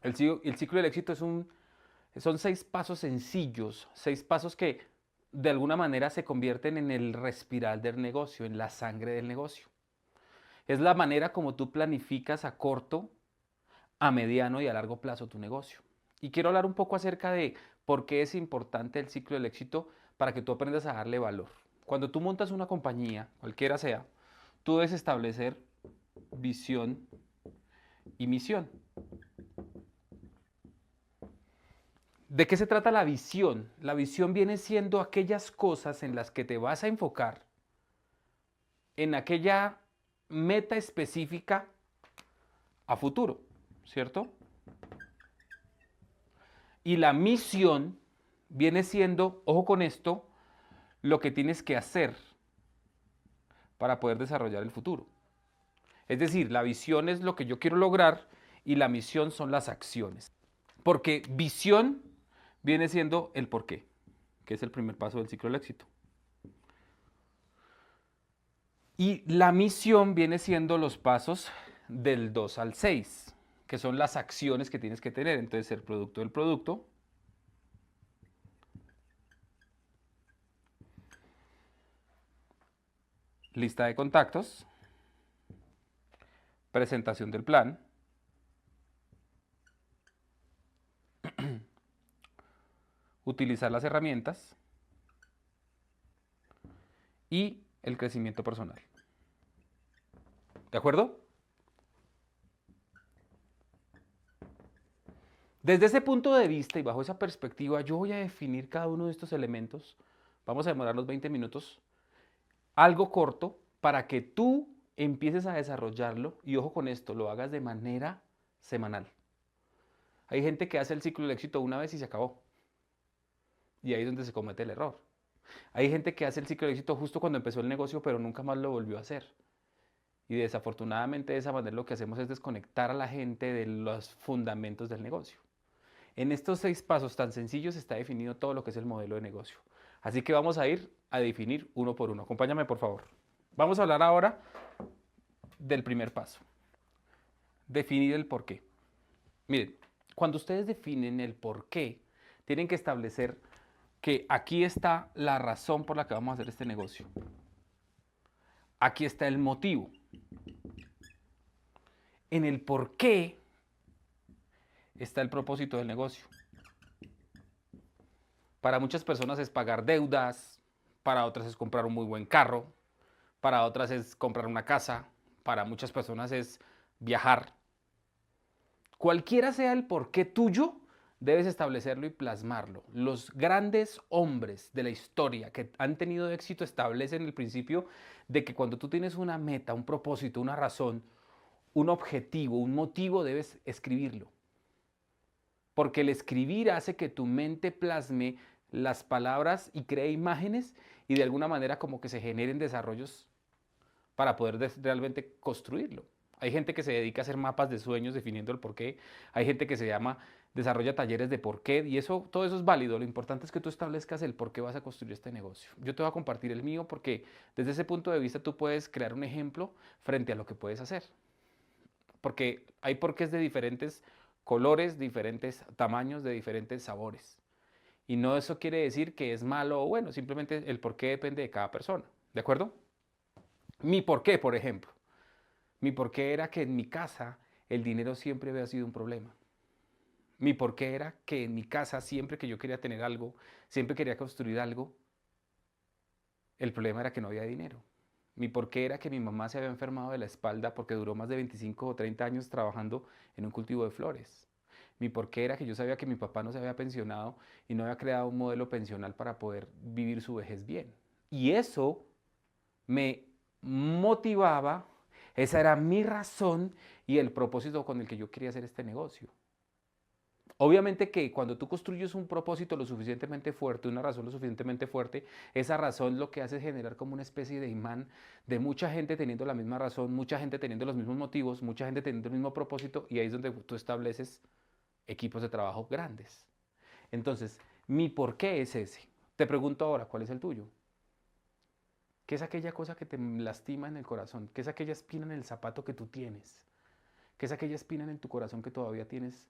El ciclo del éxito son 6 pasos sencillos, 6 pasos que de alguna manera se convierten en el respirar del negocio, en la sangre del negocio. Es la manera como tú planificas a corto, a mediano y a largo plazo tu negocio. Y quiero hablar un poco acerca de por qué es importante el ciclo del éxito para que tú aprendas a darle valor. Cuando tú montas una compañía, cualquiera sea, tú debes establecer visión y misión. ¿De qué se trata la visión? La visión viene siendo aquellas cosas en las que te vas a enfocar, en aquella meta específica a futuro, ¿cierto? Y la misión viene siendo, ojo con esto, lo que tienes que hacer para poder desarrollar el futuro. Es decir, la visión es lo que yo quiero lograr y la misión son las acciones. Porque visión viene siendo el porqué, que es el primer paso del ciclo del éxito. Y la misión viene siendo los pasos del 2 al 6, que son las acciones que tienes que tener. Entonces, el producto del producto, lista de contactos, presentación del plan, utilizar las herramientas y el crecimiento personal. ¿De acuerdo? Desde ese punto de vista y bajo esa perspectiva, yo voy a definir cada uno de estos elementos. Vamos a demorarnos 20 minutos, algo corto, para que tú empieces a desarrollarlo y ojo con esto, lo hagas de manera semanal. Hay gente que hace el ciclo del éxito una vez y se acabó. Y ahí es donde se comete el error. Hay gente que hace el ciclo del éxito justo cuando empezó el negocio, pero nunca más lo volvió a hacer. Y desafortunadamente de esa manera lo que hacemos es desconectar a la gente de los fundamentos del negocio. En estos 6 pasos tan sencillos está definido todo lo que es el modelo de negocio. Así que vamos a ir a definir uno por uno. Acompáñame, por favor. Vamos a hablar ahora del primer paso. Definir el por qué. Miren, cuando ustedes definen el por qué, tienen que establecer que aquí está la razón por la que vamos a hacer este negocio. Aquí está el motivo. En el por qué está el propósito del negocio. Para muchas personas es pagar deudas, para otras es comprar un muy buen carro, para otras es comprar una casa, para muchas personas es viajar. Cualquiera sea el porqué tuyo, debes establecerlo y plasmarlo. Los grandes hombres de la historia que han tenido éxito establecen el principio de que cuando tú tienes una meta, un propósito, una razón, un objetivo, un motivo, debes escribirlo. Porque el escribir hace que tu mente plasme las palabras y cree imágenes y de alguna manera como que se generen desarrollos para poder realmente construirlo. Hay gente que se dedica a hacer mapas de sueños definiendo el porqué. Hay gente que se llama, desarrolla talleres de porqué y eso, todo eso es válido. Lo importante es que tú establezcas el por qué vas a construir este negocio. Yo te voy a compartir el mío porque desde ese punto de vista tú puedes crear un ejemplo frente a lo que puedes hacer. Porque hay porqués de diferentes colores, diferentes tamaños, de diferentes sabores. Y no eso quiere decir que es malo o bueno, simplemente el porqué depende de cada persona. ¿De acuerdo? Mi porqué, por ejemplo. Mi porqué era que en mi casa el dinero siempre había sido un problema. Mi porqué era que en mi casa siempre que yo quería tener algo, siempre quería construir algo, el problema era que no había dinero. Mi porqué era que mi mamá se había enfermado de la espalda porque duró más de 25 o 30 años trabajando en un cultivo de flores. Mi porqué era que yo sabía que mi papá no se había pensionado y no había creado un modelo pensional para poder vivir su vejez bien. Y eso me motivaba, esa era mi razón y el propósito con el que yo quería hacer este negocio. Obviamente que cuando tú construyes un propósito lo suficientemente fuerte, una razón lo suficientemente fuerte, esa razón lo que hace es generar como una especie de imán de mucha gente teniendo la misma razón, mucha gente teniendo los mismos motivos, mucha gente teniendo el mismo propósito y ahí es donde tú estableces equipos de trabajo grandes. Entonces, mi por qué es ese. Te pregunto ahora, ¿cuál es el tuyo? ¿Qué es aquella cosa que te lastima en el corazón? ¿Qué es aquella espina en el zapato que tú tienes? ¿Qué es aquella espina en tu corazón que todavía tienes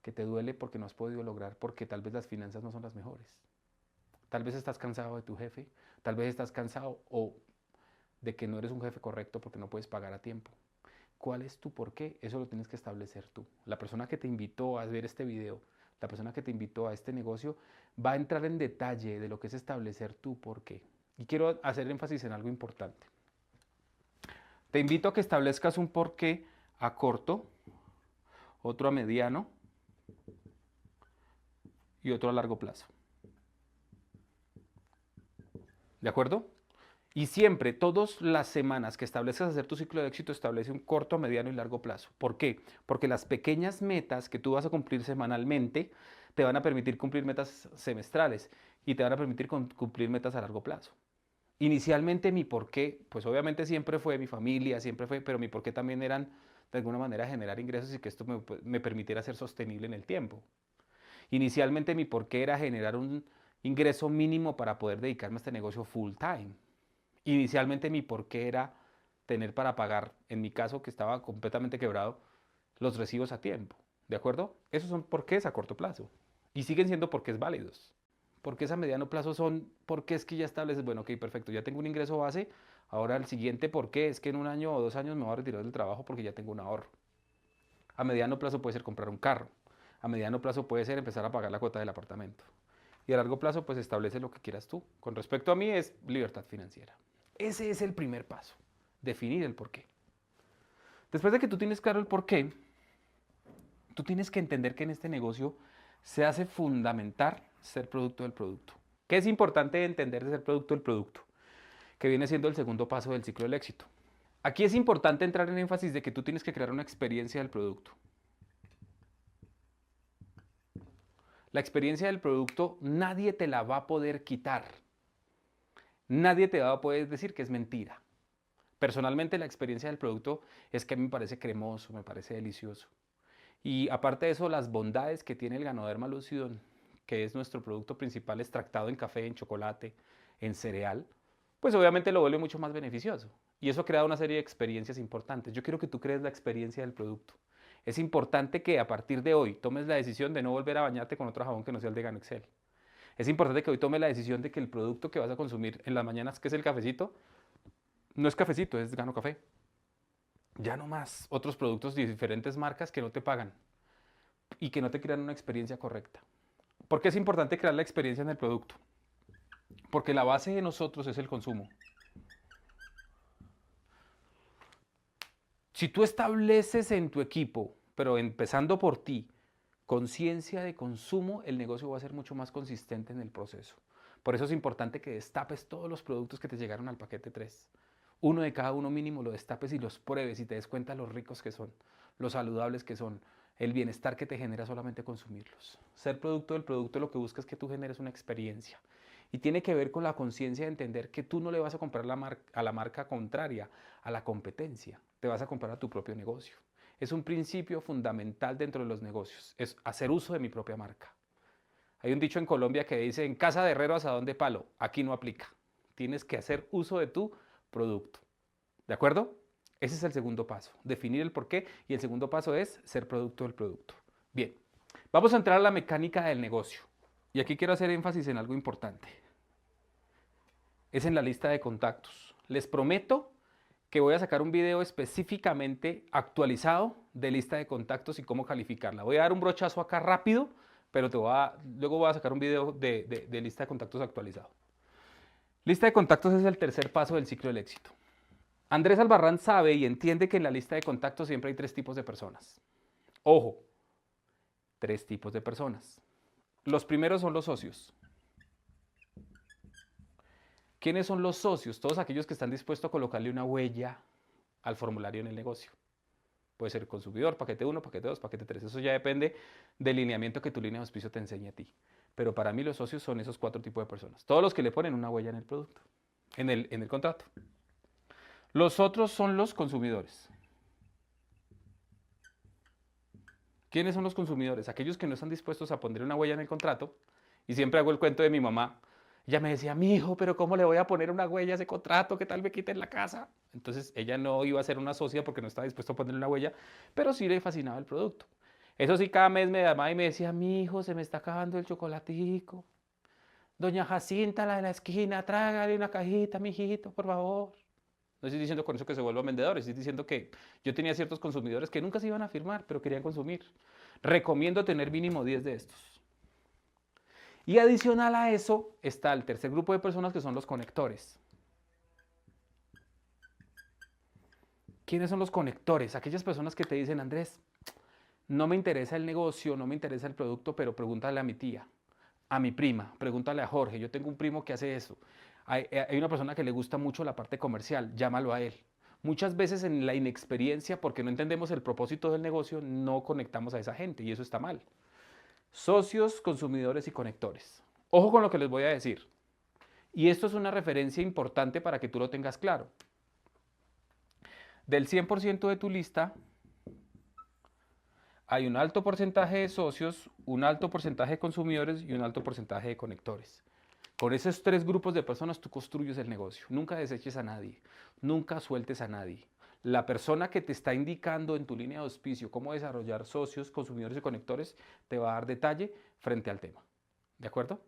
que te duele porque no has podido lograr, porque tal vez las finanzas no son las mejores. Tal vez estás cansado de tu jefe, tal vez estás cansado o de que no eres un jefe correcto porque no puedes pagar a tiempo. ¿Cuál es tu por qué? Eso lo tienes que establecer tú. La persona que te invitó a ver este video, la persona que te invitó a este negocio, va a entrar en detalle de lo que es establecer tu por qué. Y quiero hacer énfasis en algo importante. Te invito a que establezcas un por qué a corto, otro a mediano y otro a largo plazo. ¿De acuerdo? Y siempre, todas las semanas que establezcas hacer tu ciclo de éxito, establece un corto, mediano y largo plazo. ¿Por qué? Porque las pequeñas metas que tú vas a cumplir semanalmente te van a permitir cumplir metas semestrales y te van a permitir cumplir metas a largo plazo. Inicialmente mi porqué, pues obviamente siempre fue mi familia, siempre fue, pero mi porqué también eran de alguna manera generar ingresos y que esto me permitiera ser sostenible en el tiempo. Inicialmente mi porqué era generar un ingreso mínimo para poder dedicarme a este negocio full time. Inicialmente mi porqué era tener para pagar, en mi caso que estaba completamente quebrado, los recibos a tiempo. ¿De acuerdo? Esos son porqués a corto plazo. Y siguen siendo porqués válidos. Porqués a mediano plazo son porqués que ya estableces, bueno, ok, perfecto, ya tengo un ingreso base, ahora el siguiente porqué es que en 1 año o 2 años me voy a retirar del trabajo porque ya tengo un ahorro. A mediano plazo puede ser comprar un carro. A mediano plazo puede ser empezar a pagar la cuota del apartamento. Y a largo plazo, pues establece lo que quieras tú. Con respecto a mí es libertad financiera. Ese es el primer paso, definir el porqué. Después de que tú tienes claro el porqué, tú tienes que entender que en este negocio se hace fundamental ser producto del producto. ¿Qué es importante entender de ser producto del producto? Que viene siendo el segundo paso del ciclo del éxito. Aquí es importante entrar en énfasis de que tú tienes que crear una experiencia del producto. La experiencia del producto nadie te la va a poder quitar. Nadie te va a poder decir que es mentira. Personalmente la experiencia del producto es que a mí me parece cremoso, me parece delicioso. Y aparte de eso, las bondades que tiene el Ganoderma Lucidum, que es nuestro producto principal extractado en café, en chocolate, en cereal, pues obviamente lo vuelve mucho más beneficioso. Y eso crea una serie de experiencias importantes. Yo quiero que tú crees la experiencia del producto. Es importante que a partir de hoy tomes la decisión de no volver a bañarte con otro jabón que no sea el de Gano Excel. Es importante que hoy tomes la decisión de que el producto que vas a consumir en las mañanas, que es el cafecito, no es cafecito, es Gano Café. Ya no más otros productos de diferentes marcas que no te pagan y que no te crean una experiencia correcta. ¿Por qué es importante crear la experiencia en el producto? Porque la base de nosotros es el consumo. Si tú estableces en tu equipo, pero empezando por ti, conciencia de consumo, el negocio va a ser mucho más consistente en el proceso. Por eso es importante que destapes todos los productos que te llegaron al paquete 3. Uno de cada uno mínimo lo destapes y los pruebes y te des cuenta lo ricos que son, lo saludables que son, el bienestar que te genera solamente consumirlos. Ser producto del producto lo que busca es que tú generes una experiencia. Y tiene que ver con la conciencia de entender que tú no le vas a comprar a la marca contraria, a la competencia. Te vas a comprar a tu propio negocio. Es un principio fundamental dentro de los negocios, es hacer uso de mi propia marca. Hay un dicho en Colombia que dice, en casa de herrero asadón de palo, aquí no aplica. Tienes que hacer uso de tu producto. ¿De acuerdo? Ese es el segundo paso, definir el porqué y el segundo paso es ser producto del producto. Bien, vamos a entrar a la mecánica del negocio. Y aquí quiero hacer énfasis en algo importante. Es en la lista de contactos. Les prometo que voy a sacar un video específicamente actualizado de lista de contactos y cómo calificarla. Voy a dar un brochazo acá rápido, pero luego voy a sacar un video de lista de contactos actualizado. Lista de contactos es el tercer paso del ciclo del éxito. Andrés Albarrán sabe y entiende que en la lista de contactos siempre hay 3 tipos de personas. Ojo, 3 tipos de personas. Los primeros son los socios. ¿Quiénes son los socios? Todos aquellos que están dispuestos a colocarle una huella al formulario en el negocio. Puede ser consumidor, paquete 1, paquete 2, paquete 3. Eso ya depende del lineamiento que tu línea de auspicio te enseñe a ti. Pero para mí los socios son esos 4 tipos de personas. Todos los que le ponen una huella en el producto, en el contrato. Los otros son los consumidores. ¿Quiénes son los consumidores? Aquellos que no están dispuestos a poner una huella en el contrato. Y siempre hago el cuento de mi mamá. Ella me decía, mi hijo, pero ¿cómo le voy a poner una huella a ese contrato? ¿Qué tal me quiten la casa? Entonces ella no iba a ser una socia porque no estaba dispuesta a ponerle una huella, pero sí le fascinaba el producto. Eso sí, cada mes me llamaba y me decía, mi hijo, se me está acabando el chocolatico. Doña Jacinta, la de la esquina, trágale una cajita, mijito, por favor. No estoy diciendo con eso que se vuelvan vendedores, estoy diciendo que yo tenía ciertos consumidores que nunca se iban a firmar, pero querían consumir. Recomiendo tener mínimo 10 de estos. Y adicional a eso está el tercer grupo de personas que son los conectores. ¿Quiénes son los conectores? Aquellas personas que te dicen, Andrés, no me interesa el negocio, no me interesa el producto, pero pregúntale a mi tía, a mi prima, pregúntale a Jorge. Yo tengo un primo que hace eso. Hay una persona que le gusta mucho la parte comercial, llámalo a él. Muchas veces en la inexperiencia, porque no entendemos el propósito del negocio, no conectamos a esa gente y eso está mal. Socios, consumidores y conectores. Ojo con lo que les voy a decir. Y esto es una referencia importante para que tú lo tengas claro. Del 100% de tu lista, hay un alto porcentaje de socios, un alto porcentaje de consumidores y un alto porcentaje de conectores. Con esos tres grupos de personas tú construyes el negocio. Nunca deseches a nadie, nunca sueltes a nadie. La persona que te está indicando en tu línea de auspicio cómo desarrollar socios, consumidores y conectores te va a dar detalle frente al tema. ¿De acuerdo?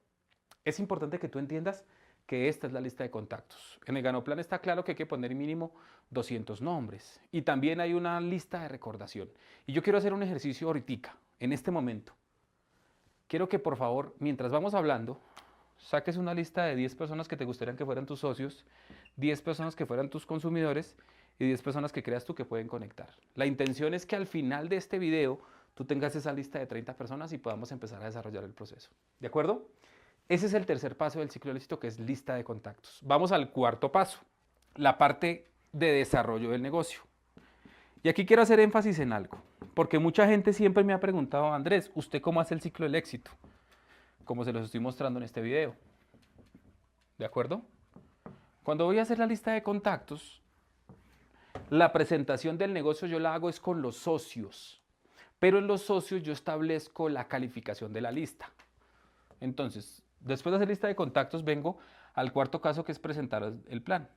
Es importante que tú entiendas que esta es la lista de contactos. En el Ganoplan está claro que hay que poner mínimo 200 nombres y también hay una lista de recordación. Y yo quiero hacer un ejercicio ahorita, en este momento. Quiero que por favor, mientras vamos hablando, saques una lista de 10 personas que te gustarían que fueran tus socios, 10 personas que fueran tus consumidores y 10 personas que creas tú que pueden conectar. La intención es que al final de este video tú tengas esa lista de 30 personas y podamos empezar a desarrollar el proceso. ¿De acuerdo? Ese es el tercer paso del ciclo del éxito, que es lista de contactos. Vamos al cuarto paso, la parte de desarrollo del negocio. Y aquí quiero hacer énfasis en algo, porque mucha gente siempre me ha preguntado, Andrés, ¿usted cómo hace el ciclo del éxito? Como se los estoy mostrando en este video. ¿De acuerdo? Cuando voy a hacer la lista de contactos, la presentación del negocio yo la hago es con los socios, pero en los socios yo establezco la calificación de la lista. Entonces, después de hacer lista de contactos, vengo al cuarto caso, que es presentar el plan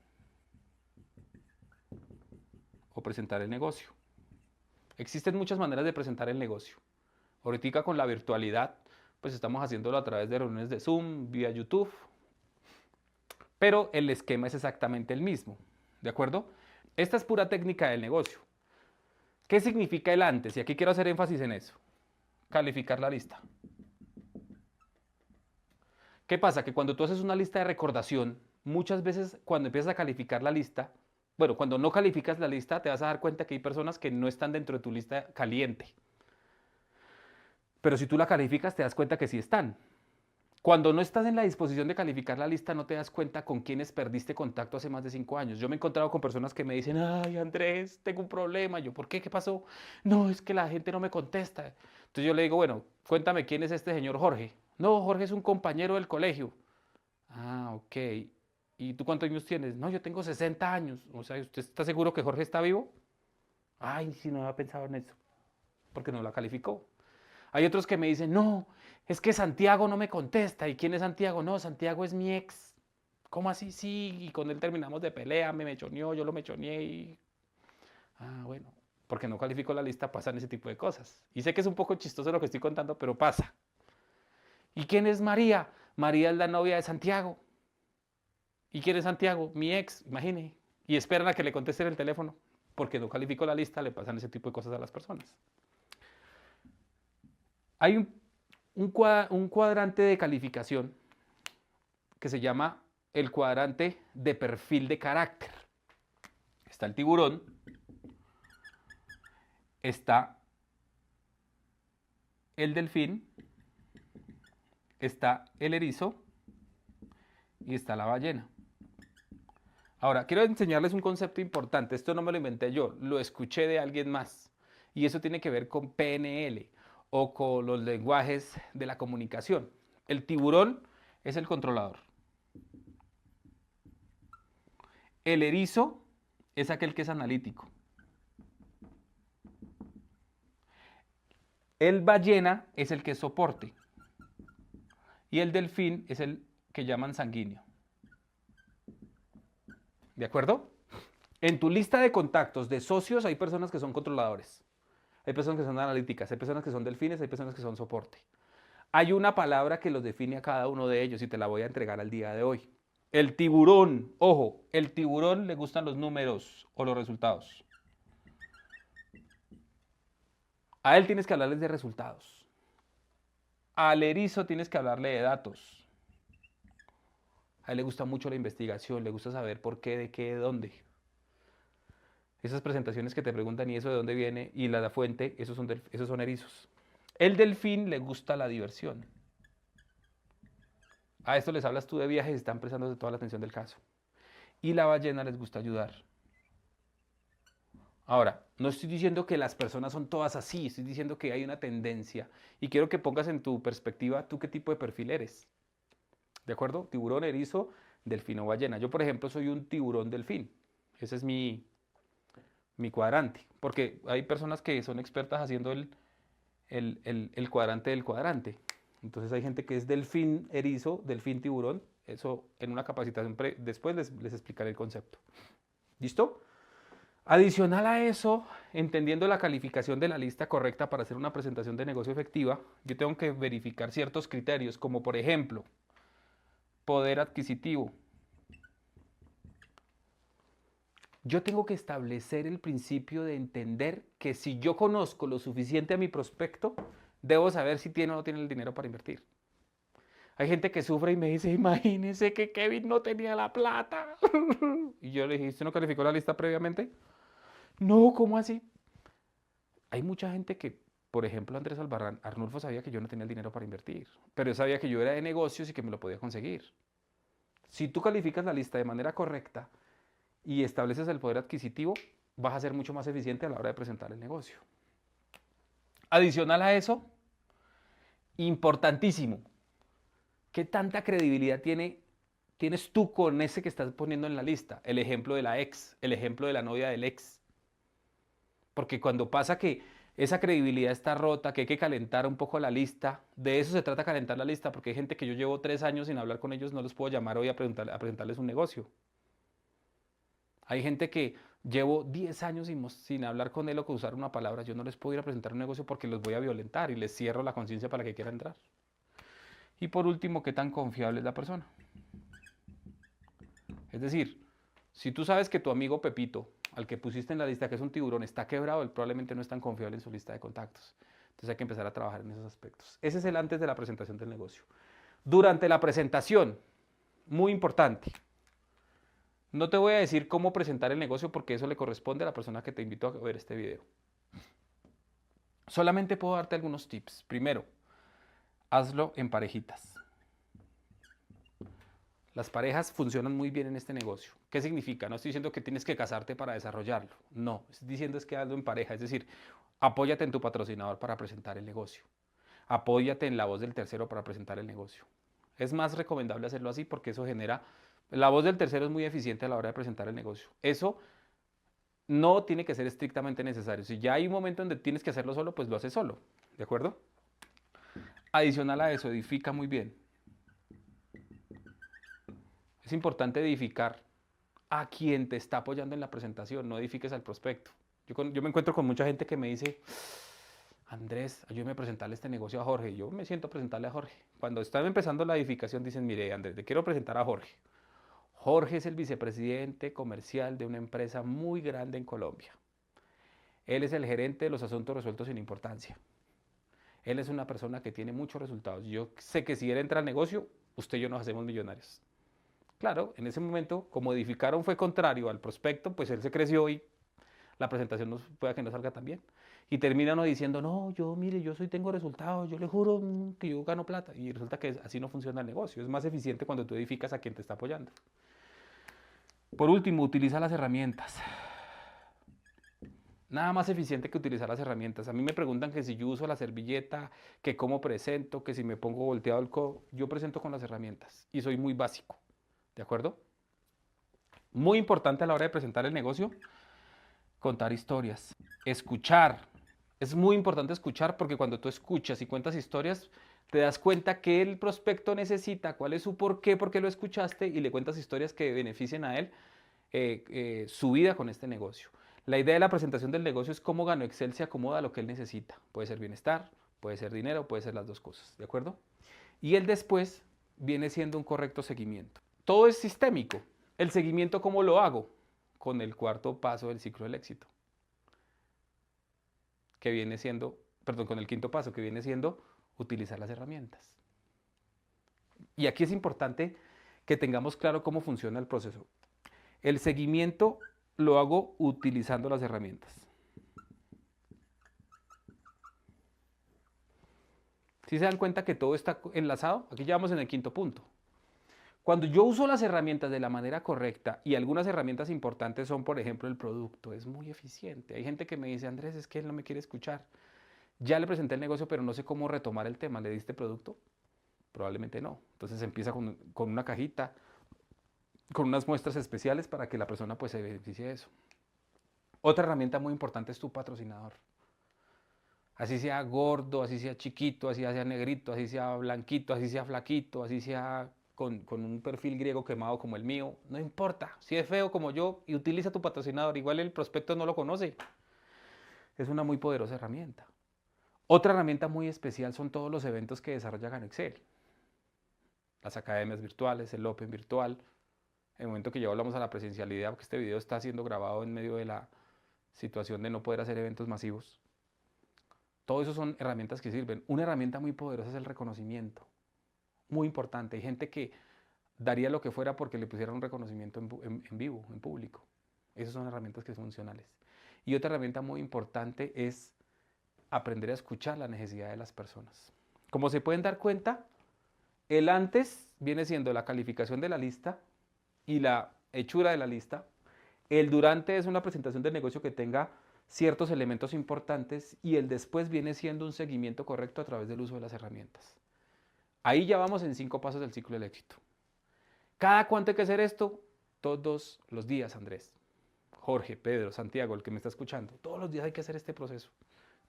o presentar el negocio. Existen muchas maneras de presentar el negocio. Ahorita con la virtualidad, pues estamos haciéndolo a través de reuniones de Zoom, vía YouTube, pero el esquema es exactamente el mismo, ¿de acuerdo? Esta es pura técnica del negocio. ¿Qué significa el antes? Y aquí quiero hacer énfasis en eso. Calificar la lista. ¿Qué pasa? Que cuando tú haces una lista de recordación, muchas veces cuando empiezas a calificar la lista, bueno, cuando no calificas la lista, te vas a dar cuenta que hay personas que no están dentro de tu lista caliente. Pero si tú la calificas, te das cuenta que sí están. Cuando no estás en la disposición de calificar la lista, no te das cuenta con quiénes perdiste contacto hace más de 5 años. Yo me he encontrado con personas que me dicen, ay, Andrés, tengo un problema. Yo, ¿por qué? ¿Qué pasó? No, es que la gente no me contesta. Entonces yo le digo, bueno, cuéntame quién es este señor Jorge. No, Jorge es un compañero del colegio. Ah, ok. ¿Y tú cuántos años tienes? No, yo tengo 60 años. O sea, ¿usted está seguro que Jorge está vivo? Ay, si no había pensado en eso, porque no la calificó. Hay otros que me dicen, no, es que Santiago no me contesta. ¿Y quién es Santiago? No, Santiago es mi ex. ¿Cómo así? Sí, y con él terminamos de pelea, me mechoneó, yo lo mechoneé y... Ah, bueno, porque no califico la lista, pasan ese tipo de cosas. Y sé que es un poco chistoso lo que estoy contando, pero pasa. ¿Y quién es María? María es la novia de Santiago. ¿Y quién es Santiago? Mi ex, imagine. Y esperan a que le contesten el teléfono, porque no calificó la lista, le pasan ese tipo de cosas a las personas. Hay un cuadrante de calificación que se llama el cuadrante de perfil de carácter. Está el tiburón, está el delfín, está el erizo y está la ballena. Ahora, quiero enseñarles un concepto importante. Esto no me lo inventé yo, lo escuché de alguien más. Y eso tiene que ver con PNL o con los lenguajes de la comunicación. El tiburón es el controlador. El erizo es aquel que es analítico. El ballena es el que es soporte. Y el delfín es el que llaman sanguíneo. ¿De acuerdo? En tu lista de contactos de socios hay personas que son controladores. hay personas que son analíticas, hay personas que son delfines, hay personas que son soporte. Hay una palabra que los define a cada uno de ellos y te la voy a entregar al día de hoy. El tiburón, ojo, el tiburón le gustan los números o los resultados. A él tienes que hablarles de resultados. Al erizo tienes que hablarle de datos. A él le gusta mucho la investigación, le gusta saber por qué, de qué, de dónde. Esas presentaciones que te preguntan y eso de dónde viene y la fuente, esos son erizos. El delfín le gusta la diversión. A esto les hablas tú de viajes y están prestando toda la atención del caso. Y la ballena les gusta ayudar. Ahora, no estoy diciendo que las personas son todas así, estoy diciendo que hay una tendencia. Y quiero que pongas en tu perspectiva tú qué tipo de perfil eres. ¿De acuerdo? Tiburón, erizo, delfín o ballena. Yo, por ejemplo, soy un tiburón delfín. Ese es mi cuadrante. Porque hay personas que son expertas haciendo el cuadrante del cuadrante. Entonces hay gente que es delfín erizo, delfín tiburón. Eso en una capacitación después les explicaré el concepto. ¿Listo? Adicional a eso, entendiendo la calificación de la lista correcta para hacer una presentación de negocio efectiva, yo tengo que verificar ciertos criterios, como por ejemplo, poder adquisitivo. Yo tengo que establecer el principio de entender que si yo conozco lo suficiente a mi prospecto, debo saber si tiene o no tiene el dinero para invertir. Hay gente que sufre y me dice, imagínese que Kevin no tenía la plata. Y yo le dije, ¿usted no calificó la lista previamente? No, ¿cómo así? Hay mucha gente que, por ejemplo, Andrés Albarrán, Arnulfo sabía que yo no tenía el dinero para invertir, pero él sabía que yo era de negocios y que me lo podía conseguir. Si tú calificas la lista de manera correcta y estableces el poder adquisitivo, vas a ser mucho más eficiente a la hora de presentar el negocio. Adicional a eso, importantísimo, ¿qué tanta credibilidad tienes tú con ese que estás poniendo en la lista? El ejemplo de la ex, el ejemplo de la novia del ex. Porque cuando pasa que esa credibilidad está rota, que hay que calentar un poco la lista, de eso se trata calentar la lista, porque hay gente que yo llevo 3 años sin hablar con ellos, no los puedo llamar hoy a presentarles un negocio. Hay gente que llevo 10 años sin hablar con él o con usar una palabra, yo no les puedo ir a presentar un negocio porque los voy a violentar y les cierro la conciencia para que quiera entrar. Y por último, ¿qué tan confiable es la persona? Es decir, si tú sabes que tu amigo Pepito, al que pusiste en la lista que es un tiburón, está quebrado, él probablemente no es tan confiable en su lista de contactos. Entonces hay que empezar a trabajar en esos aspectos. Ese es el antes de la presentación del negocio. Durante la presentación, muy importante, no te voy a decir cómo presentar el negocio porque eso le corresponde a la persona que te invitó a ver este video. Solamente puedo darte algunos tips. Primero, hazlo en parejitas. Las parejas funcionan muy bien en este negocio. ¿Qué significa? No estoy diciendo que tienes que casarte para desarrollarlo. No, estoy diciendo es que hazlo en pareja. Es decir, apóyate en tu patrocinador para presentar el negocio. Apóyate en la voz del tercero para presentar el negocio. Es más recomendable hacerlo así porque eso genera... La voz del tercero es muy eficiente a la hora de presentar el negocio. Eso no tiene que ser estrictamente necesario. Si ya hay un momento donde tienes que hacerlo solo, pues lo haces solo. ¿De acuerdo? Adicional a eso, edifica muy bien. Es importante edificar a quien te está apoyando en la presentación, no edifiques al prospecto. Yo me encuentro con mucha gente que me dice, Andrés, ayúdame a presentarle este negocio a Jorge. Yo me siento a presentarle a Jorge. Cuando están empezando la edificación dicen, mire, Andrés, te quiero presentar a Jorge. Jorge es el vicepresidente comercial de una empresa muy grande en Colombia. Él es el gerente de los asuntos resueltos sin importancia. Él es una persona que tiene muchos resultados. Yo sé que si él entra al negocio, usted y yo nos hacemos millonarios. Claro, en ese momento, como edificaron fue contrario al prospecto, pues él se creció y la presentación puede que no salga tan bien. Y termina uno diciendo, no, yo mire, tengo resultados, yo le juro que yo gano plata. Y resulta que así no funciona el negocio. Es más eficiente cuando tú edificas a quien te está apoyando. Por último, utiliza las herramientas. Nada más eficiente que utilizar las herramientas. A mí me preguntan que si yo uso la servilleta, que cómo presento, que si me pongo volteado el codo. Yo presento con las herramientas y soy muy básico. ¿De acuerdo? Muy importante a la hora de presentar el negocio, contar historias. Escuchar. Es muy importante escuchar porque cuando tú escuchas y cuentas historias, te das cuenta que el prospecto necesita, cuál es su por qué lo escuchaste y le cuentas historias que beneficien a él su vida con este negocio. La idea de la presentación del negocio es cómo Gano Excel se acomoda a lo que él necesita. Puede ser bienestar, puede ser dinero, puede ser las dos cosas, ¿de acuerdo? Y el después viene siendo un correcto seguimiento. Todo es sistémico. El seguimiento, ¿cómo lo hago? Con el cuarto paso del ciclo del éxito, que viene siendo, perdón, con el quinto paso, que viene siendo utilizar las herramientas. Y aquí es importante que tengamos claro cómo funciona el proceso. El seguimiento lo hago utilizando las herramientas. ¿Sí se dan cuenta que todo está enlazado? Aquí ya vamos en el quinto punto. Cuando yo uso las herramientas de la manera correcta, y algunas herramientas importantes son, por ejemplo, el producto, es muy eficiente. Hay gente que me dice, Andrés, es que él no me quiere escuchar. Ya le presenté el negocio, pero no sé cómo retomar el tema. ¿Le diste producto? Probablemente no. Entonces empieza con una cajita, con unas muestras especiales para que la persona pues se beneficie de eso. Otra herramienta muy importante es tu patrocinador. Así sea gordo, así sea chiquito, así sea negrito, así sea blanquito, así sea flaquito, así sea con un perfil griego quemado como el mío, no importa. Si es feo como yo, y utiliza tu patrocinador, igual el prospecto no lo conoce. Es una muy poderosa herramienta. Otra herramienta muy especial son todos los eventos que desarrolla Gano Excel. Las academias virtuales, el Open virtual. En el momento que ya hablamos a la presencialidad, porque este video está siendo grabado en medio de la situación de no poder hacer eventos masivos. Todo eso son herramientas que sirven. Una herramienta muy poderosa es el reconocimiento. Muy importante. Hay gente que daría lo que fuera porque le pusieran un reconocimiento en vivo, en público. Esas son herramientas que son funcionales. Y otra herramienta muy importante es aprender a escuchar la necesidad de las personas. Como se pueden dar cuenta, el antes viene siendo la calificación de la lista y la hechura de la lista. El durante es una presentación del negocio que tenga ciertos elementos importantes y el después viene siendo un seguimiento correcto a través del uso de las herramientas. Ahí ya vamos en 5 pasos del ciclo del éxito. ¿Cada cuánto hay que hacer esto? Todos los días, Andrés. Jorge, Pedro, Santiago, el que me está escuchando. Todos los días hay que hacer este proceso.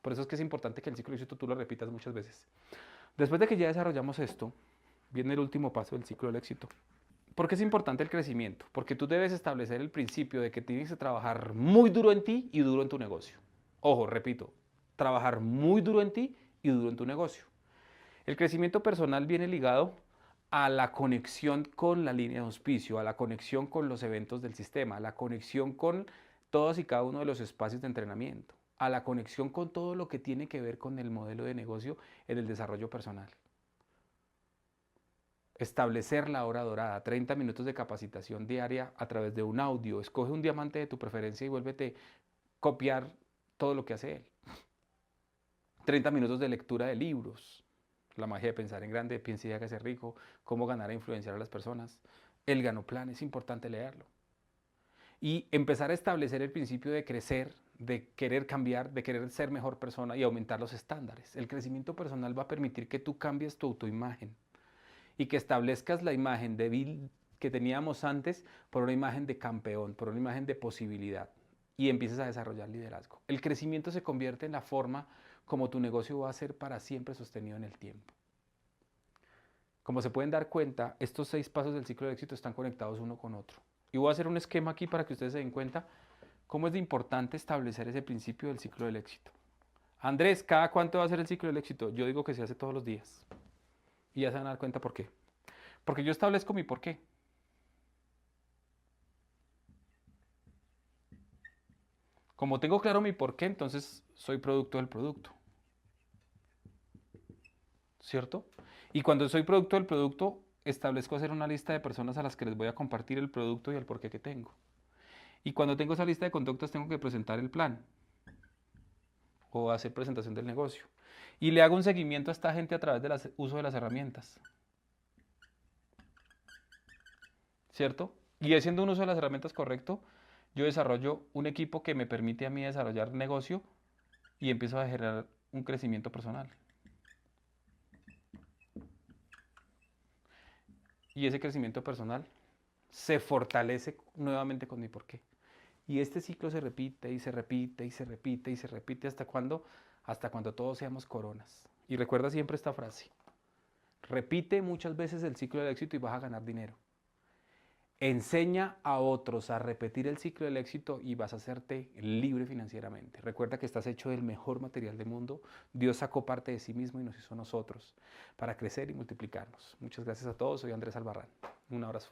Por eso es que es importante que el ciclo del éxito tú lo repitas muchas veces. Después de que ya desarrollamos esto, viene el último paso del ciclo del éxito. ¿Por qué es importante el crecimiento? Porque tú debes establecer el principio de que tienes que trabajar muy duro en ti y duro en tu negocio. Ojo, repito, trabajar muy duro en ti y duro en tu negocio. El crecimiento personal viene ligado a la conexión con la línea de auspicio, a la conexión con los eventos del sistema, a la conexión con todos y cada uno de los espacios de entrenamiento, a la conexión con todo lo que tiene que ver con el modelo de negocio en el desarrollo personal. Establecer la hora dorada, 30 minutos de capacitación diaria a través de un audio. Escoge un diamante de tu preferencia y vuélvete a copiar todo lo que hace él. 30 minutos de lectura de libros. La magia de pensar en grande, piensa y hágase rico, cómo ganar e influenciar a las personas. El Ganoplan, es importante leerlo. Y empezar a establecer el principio de crecer, de querer cambiar, de querer ser mejor persona y aumentar los estándares. El crecimiento personal va a permitir que tú cambies tu autoimagen y que establezcas la imagen débil que teníamos antes por una imagen de campeón, por una imagen de posibilidad y empieces a desarrollar liderazgo. El crecimiento se convierte en la forma como tu negocio va a ser para siempre sostenido en el tiempo. Como se pueden dar cuenta, estos 6 pasos del ciclo de éxito están conectados uno con otro. Y voy a hacer un esquema aquí para que ustedes se den cuenta cómo es de importante establecer ese principio del ciclo del éxito. Andrés, ¿cada cuánto va a ser el ciclo del éxito? Yo digo que se hace todos los días. Y ya se van a dar cuenta por qué. Porque yo establezco mi por qué. Como tengo claro mi por qué, entonces soy producto del producto. ¿Cierto? Y cuando soy producto del producto, establezco hacer una lista de personas a las que les voy a compartir el producto y el porqué que tengo. Y cuando tengo esa lista de contactos, tengo que presentar el plan o hacer presentación del negocio. Y le hago un seguimiento a esta gente a través del uso de las herramientas. ¿Cierto? Y haciendo un uso de las herramientas correcto, yo desarrollo un equipo que me permite a mí desarrollar negocio y empiezo a generar un crecimiento personal. Y ese crecimiento personal se fortalece nuevamente con mi porqué. Y este ciclo se repite y se repite y se repite y se repite hasta cuando todos seamos coronas. Y recuerda siempre esta frase. Repite muchas veces el ciclo del éxito y vas a ganar dinero. Enseña a otros a repetir el ciclo del éxito y vas a hacerte libre financieramente. Recuerda que estás hecho del mejor material del mundo. Dios sacó parte de sí mismo y nos hizo a nosotros para crecer y multiplicarnos. Muchas gracias a todos. Soy Andrés Albarrán. Un abrazo.